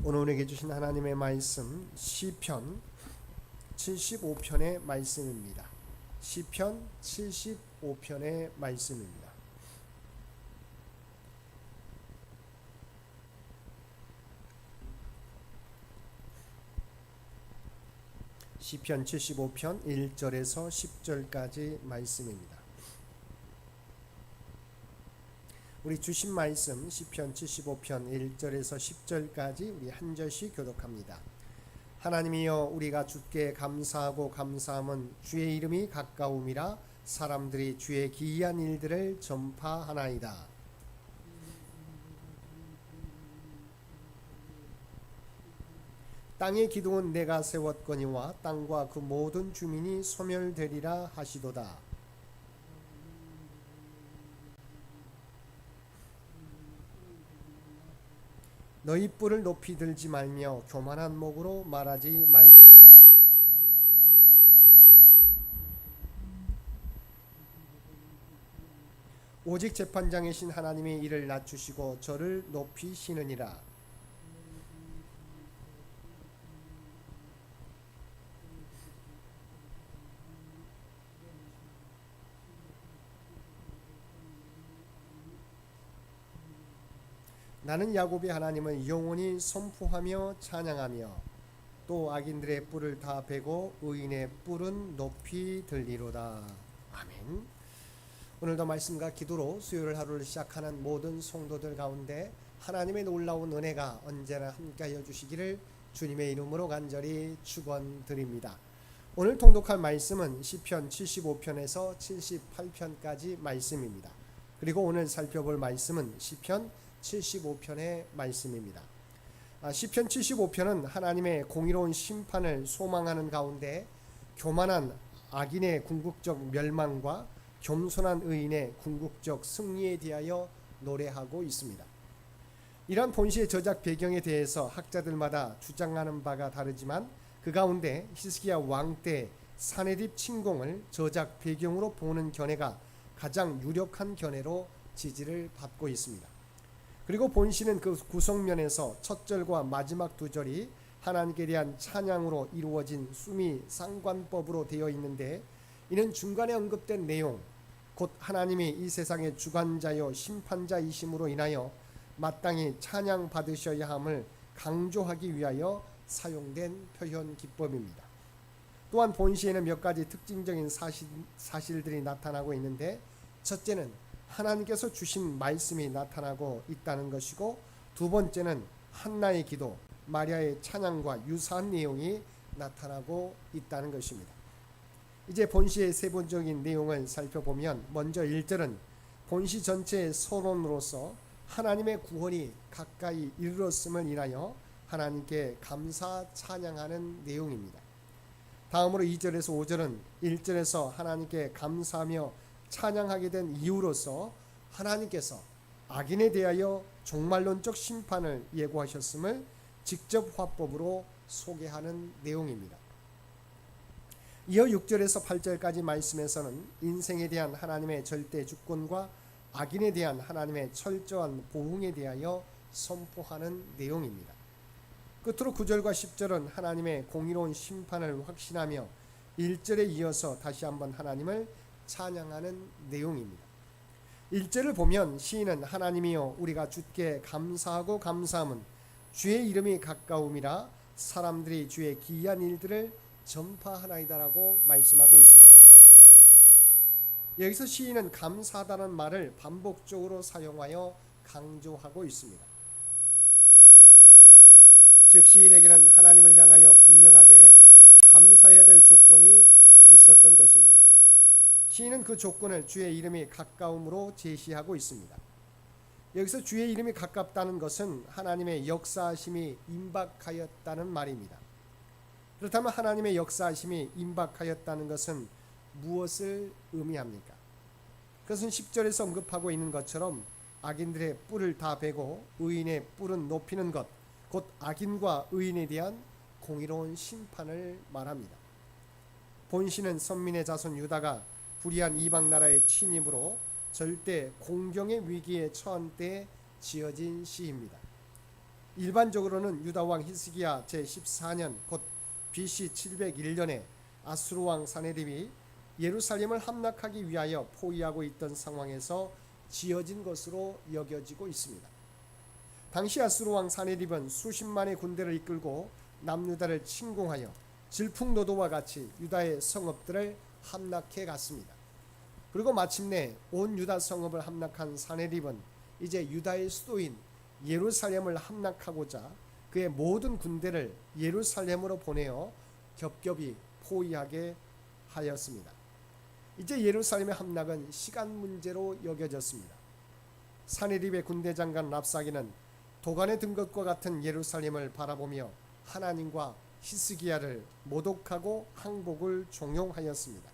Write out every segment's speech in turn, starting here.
오늘 우리에게 주신 하나님의 말씀 시편 75편의 말씀입니다. 시편 75편의 말씀입니다. 시편 75편 1절에서 10절까지 말씀입니다. 우리 주신 말씀 시편 75편 1절에서 10절까지 우리 한 절씩 교독합니다. 하나님이여, 우리가 주께 감사하고 감사함은 주의 이름이 가까움이라 사람들이 주의 기이한 일들을 전파하나이다. 땅의 기둥은 내가 세웠거니와 땅과 그 모든 주민이 소멸되리라 하시도다. 너희 뿔을 높이 들지 말며 교만한 목으로 말하지 말지어다. 오직 재판장이신 하나님이 이를 낮추시고 저를 높이시느니라. 나는 야곱의 하나님을 영원히 선포하며 찬양하며 또 악인들의 뿔을 다 베고 의인의 뿔은 높이 들리로다. 아멘. 오늘도 말씀과 기도로 수요일 하루를 시작하는 모든 성도들 가운데 하나님의 놀라운 은혜가 언제나 함께하여 주시기를 주님의 이름으로 간절히 축원드립니다. 오늘 통독할 말씀은 시편 75편에서 78편까지 말씀입니다. 그리고 오늘 살펴볼 말씀은 시편 75편의 말씀입니다. 시편 75편은 하나님의 공의로운 심판을 소망하는 가운데 교만한 악인의 궁극적 멸망과 겸손한 의인의 궁극적 승리에 대하여 노래하고 있습니다. 이러한 본시의 저작 배경에 대해서 학자들마다 주장하는 바가 다르지만 그 가운데 히스기야 왕 때 사네립 침공을 저작 배경으로 보는 견해가 가장 유력한 견해로 지지를 받고 있습니다. 그리고 본시는 그 구성면에서 첫 절과 마지막 두 절이 하나님께 대한 찬양으로 이루어진 수미 상관법으로 되어 있는데, 이는 중간에 언급된 내용, 곧 하나님이 이 세상의 주관자요 심판자이심으로 인하여 마땅히 찬양 받으셔야 함을 강조하기 위하여 사용된 표현 기법입니다. 또한 본시에는 몇 가지 특징적인 사실들이 나타나고 있는데, 첫째는 하나님께서 주신 말씀이 나타나고 있다는 것이고, 두 번째는 한나의 기도, 마리아의 찬양과 유사한 내용이 나타나고 있다는 것입니다. 이제 본시의 세부적인 내용을 살펴보면, 먼저 1절은 본시 전체의 서론으로서 하나님의 구원이 가까이 이르렀음을 인하여 하나님께 감사 찬양하는 내용입니다. 다음으로 2절에서 5절은 1절에서 하나님께 감사하며 찬양하게 된 이유로서 하나님께서 악인에 대하여 종말론적 심판을 예고하셨음을 직접 화법으로 소개하는 내용입니다. 이어 6절에서 8절까지 말씀에서는 인생에 대한 하나님의 절대 주권과 악인에 대한 하나님의 철저한 보응에 대하여 선포하는 내용입니다. 끝으로 9절과 10절은 하나님의 공의로운 심판을 확신하며 1절에 이어서 다시 한번 하나님을 찬양하는 내용입니다. 1절을 보면 시인은 하나님이여, 우리가 주께 감사하고 감사함은 주의 이름이 가까움이라 사람들이 주의 기이한 일들을 전파하나이다라고 말씀하고 있습니다. 여기서 시인은 감사하다는 말을 반복적으로 사용하여 강조하고 있습니다. 즉 시인에게는 하나님을 향하여 분명하게 감사해야 될 조건이 있었던 것입니다. 시인은 그 조건을 주의 이름이 가까움으로 제시하고 있습니다. 여기서 주의 이름이 가깝다는 것은 하나님의 역사하심이 임박하였다는 말입니다. 그렇다면 하나님의 역사하심이 임박하였다는 것은 무엇을 의미합니까? 그것은 10절에서 언급하고 있는 것처럼 악인들의 뿔을 다 베고 의인의 뿔은 높이는 것, 곧 악인과 의인에 대한 공의로운 심판을 말합니다. 본시는 선민의 자손 유다가 불의한 이방 나라의 침입으로 절대 공경의 위기에 처한 때에 지어진 시입니다. 일반적으로는 유다 왕 히스기야 제14년 곧 BC 701년에 아수르 왕 사네립이 예루살렘을 함락하기 위하여 포위하고 있던 상황에서 지어진 것으로 여겨지고 있습니다. 당시 아수르 왕 사네립은 수십만의 군대를 이끌고 남유다를 침공하여 질풍노도와 같이 유다의 성읍들을 함락해 갔습니다. 그리고 마침내 온 유다 성읍을 함락한 사네립은 이제 유다의 수도인 예루살렘을 함락하고자 그의 모든 군대를 예루살렘으로 보내어 겹겹이 포위하게 하였습니다. 이제 예루살렘의 함락은 시간 문제로 여겨졌습니다. 사네립의 군대 장관 랍사게는 도간에 든 것과 같은 예루살렘을 바라보며 하나님과 히스기야를 모독하고 항복을 종용하였습니다.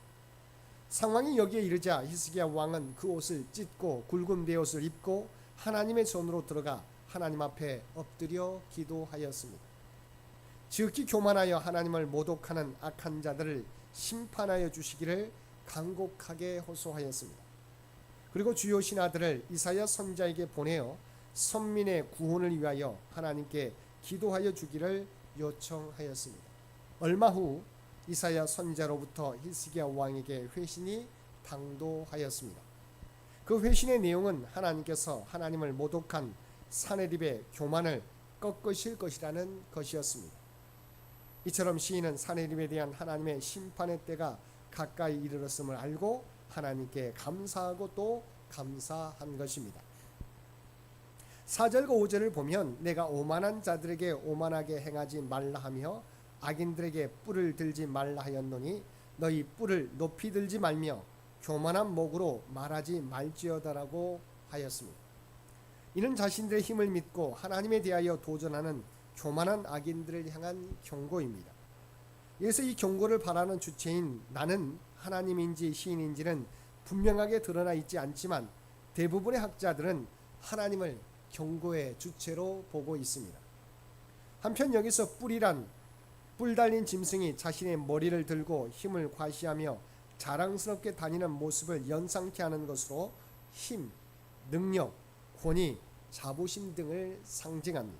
상황이 여기에 이르자 히스기야 왕은 그 옷을 찢고 굵은 베옷을 입고 하나님의 손으로 들어가 하나님 앞에 엎드려 기도하였습니다. 지극히 교만하여 하나님을 모독하는 악한 자들을 심판하여 주시기를 간곡하게 호소하였습니다. 그리고 주요 신하들을 이사야 선지자에게 보내어 선민의 구원을 위하여 하나님께 기도하여 주기를 요청하였습니다. 얼마 후 이사야 선지자로부터 히스기야 왕에게 회신이 당도하였습니다. 그 회신의 내용은 하나님께서 하나님을 모독한 사네립의 교만을 꺾으실 것이라는 것이었습니다. 이처럼 시인은 사네립에 대한 하나님의 심판의 때가 가까이 이르렀음을 알고 하나님께 감사하고 또 감사한 것입니다. 4절과 5절을 보면 내가 오만한 자들에게 오만하게 행하지 말라 하며 악인들에게 뿔을 들지 말라 하였노니 너희 뿔을 높이 들지 말며 교만한 목으로 말하지 말지어다라고 하였습니다. 이는 자신들의 힘을 믿고 하나님에 대하여 도전하는 교만한 악인들을 향한 경고입니다. 그래서 이 경고를 바라는 주체인 나는 하나님인지 시인인지는 분명하게 드러나 있지 않지만 대부분의 학자들은 하나님을 경고의 주체로 보고 있습니다. 한편 여기서 뿔이란 뿔 달린 짐승이 자신의 머리를 들고 힘을 과시하며 자랑스럽게 다니는 모습을 연상케 하는 것으로 힘, 능력, 권위, 자부심 등을 상징합니다.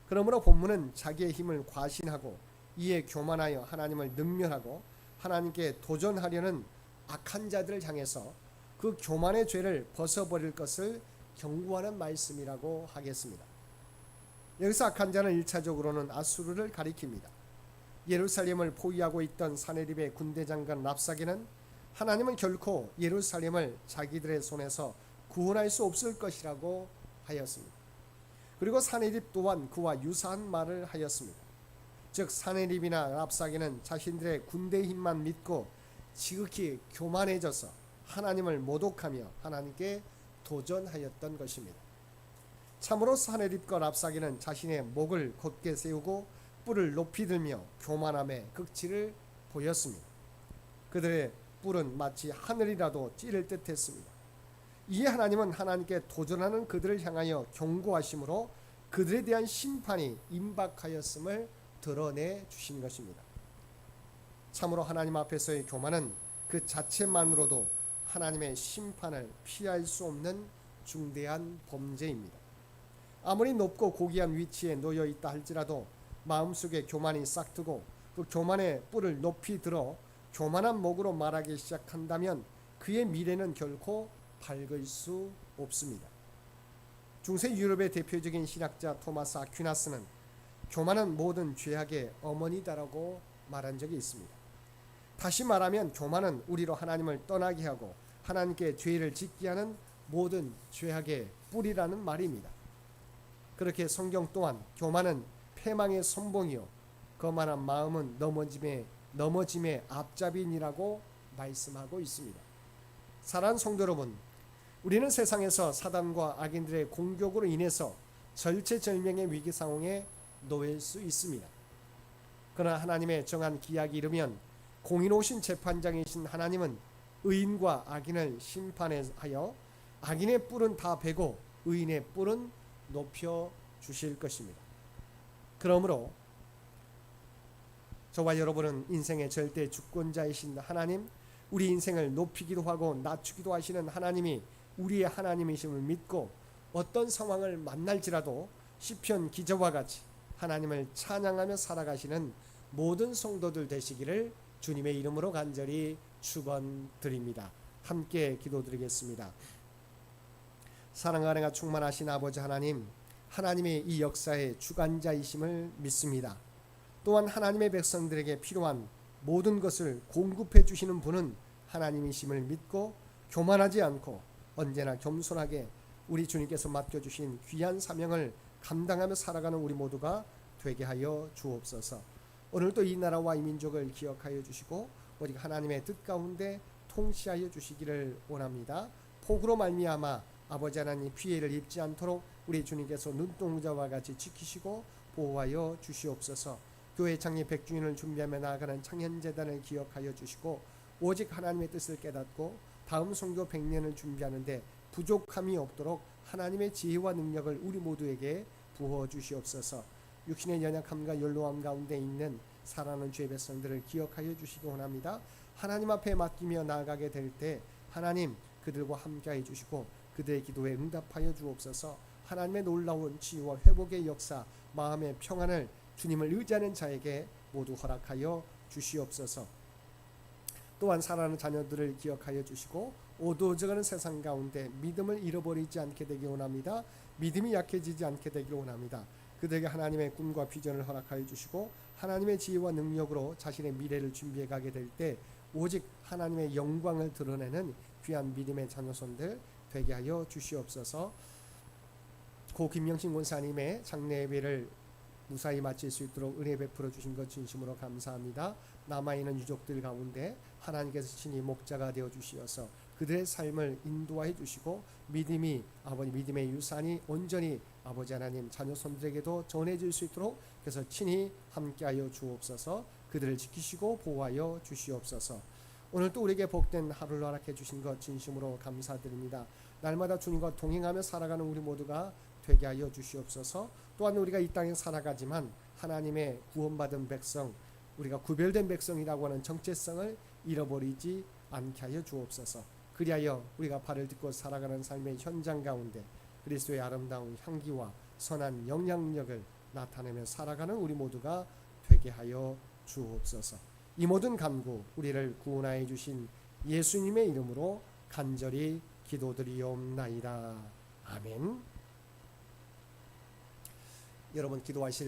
그러므로 본문은 자기의 힘을 과신하고 이에 교만하여 하나님을 능멸하고 하나님께 도전하려는 악한 자들을 향해서 그 교만의 죄를 벗어버릴 것을 경고하는 말씀이라고 하겠습니다. 여기서 악한 자는 1차적으로는 아수르를 가리킵니다. 예루살렘을 포위하고 있던 사네립의 군대 장관 랍사게는 하나님은 결코 예루살렘을 자기들의 손에서 구원할 수 없을 것이라고 하였습니다. 그리고 사네립 또한 그와 유사한 말을 하였습니다. 즉 사네립이나 랍사게는 자신들의 군대의 힘만 믿고 지극히 교만해져서 하나님을 모독하며 하나님께 도전하였던 것입니다. 참으로 사네립과 랍사게는 자신의 목을 곧게 세우고 뿔을 높이 들며 교만함의 극치를 보였습니다. 그들의 뿔은 마치 하늘이라도 찌를 듯했습니다. 이에 하나님은 하나님께 도전하는 그들을 향하여 경고하심으로 그들에 대한 심판이 임박하였음을 드러내 주신 것입니다. 참으로 하나님 앞에서의 교만은 그 자체만으로도 하나님의 심판을 피할 수 없는 중대한 범죄입니다. 아무리 높고 고귀한 위치에 놓여 있다 할지라도 마음속에 교만이 싹트고 그 교만의 뿔을 높이 들어 교만한 목으로 말하기 시작한다면 그의 미래는 결코 밝을 수 없습니다. 중세 유럽의 대표적인 신학자 토마스 아퀴나스는 교만은 모든 죄악의 어머니다라고 말한 적이 있습니다. 다시 말하면 교만은 우리로 하나님을 떠나게 하고 하나님께 죄를 짓게 하는 모든 죄악의 뿌리라는 말입니다. 그렇게 성경 또한 교만은 패망의 선봉이요 거만한 마음은 넘어짐의 앞잡이니라고 말씀하고 있습니다. 사랑하는 성도 여러분, 우리는 세상에서 사단과 악인들의 공격으로 인해서 절체절명의 위기 상황에 놓일 수 있습니다. 그러나 하나님의 정한 기약이 이르면 공의로우신 재판장이신 하나님은 의인과 악인을 심판하여 악인의 뿔은 다 베고 의인의 뿔은 높여 주실 것입니다. 그러므로 저와 여러분은 인생의 절대 주권자이신 하나님, 우리 인생을 높이기도 하고 낮추기도 하시는 하나님이 우리의 하나님이심을 믿고 어떤 상황을 만날지라도 시편 기자와 같이 하나님을 찬양하며 살아가시는 모든 성도들 되시기를 주님의 이름으로 간절히 축원드립니다. 함께 기도드리겠습니다. 사랑과 은혜가 충만하신 아버지 하나님, 하나님의 이 역사의 주관자이심을 믿습니다. 또한 하나님의 백성들에게 필요한 모든 것을 공급해 주시는 분은 하나님이심을 믿고 교만하지 않고 언제나 겸손하게 우리 주님께서 맡겨주신 귀한 사명을 감당하며 살아가는 우리 모두가 되게 하여 주옵소서. 오늘도 이 나라와 이 민족을 기억하여 주시고 오직 하나님의 뜻 가운데 통치하여 주시기를 원합니다. 폭우로 말미암아 아버지 하나님 피해를 입지 않도록 우리 주님께서 눈동자와 같이 지키시고 보호하여 주시옵소서. 교회 창립 100주년을 준비하며 나아가는 창현재단을 기억하여 주시고 오직 하나님의 뜻을 깨닫고 다음 선교 100년을 준비하는데 부족함이 없도록 하나님의 지혜와 능력을 우리 모두에게 부어 주시옵소서. 육신의 연약함과 연로함 가운데 있는 사랑하는 주의 백성들을 기억하여 주시기 원합니다. 하나님 앞에 맡기며 나아가게 될 때 하나님 그들과 함께해 주시고 그들의 기도에 응답하여 주옵소서. 하나님의 놀라운 치유와 회복의 역사, 마음의 평안을 주님을 의지하는 자에게 모두 허락하여 주시옵소서. 또한 사랑하는 자녀들을 기억하여 주시고 어두워져가는 세상 가운데 믿음을 잃어버리지 않게 되기 원합니다. 믿음이 약해지지 않게 되기를 원합니다. 그들에게 하나님의 꿈과 비전을 허락하여 주시고 하나님의 지혜와 능력으로 자신의 미래를 준비해 가게 될 때 오직 하나님의 영광을 드러내는 귀한 믿음의 자녀손들 되게 하여 주시옵소서. 고 김영신 권사님의 장례 예배를 무사히 마칠 수 있도록 은혜 베풀어 주신 것 진심으로 감사합니다. 남아있는 유족들 가운데 하나님께서 친히 목자가 되어 주시어서 그들의 삶을 인도하여 주시고 믿음이 아버지 믿음의 유산이 온전히 아버지 하나님 자녀손들에게도 전해질 수 있도록 그래서 친히 함께하여 주옵소서. 그들을 지키시고 보호하여 주시옵소서. 오늘 또 우리에게 복된 하루를 허락해 주신 것 진심으로 감사드립니다. 날마다 주님과 동행하며 살아가는 우리 모두가 되게 하여 주시옵소서. 또한 우리가 이 땅에 살아가지만 하나님의 구원받은 백성, 우리가 구별된 백성이라고 하는 정체성을 잃어버리지 않게 하여 주옵소서. 그리하여 우리가 발을 딛고 살아가는 삶의 현장 가운데 그리스도의 아름다운 향기와 선한 영향력을 나타내며 살아가는 우리 모두가 되게 하여 주옵소서. 이 모든 간구 우리를 구원하여 주신 예수님의 이름으로 간절히 기도드리옵나이다. 아멘. 여러분 기도하실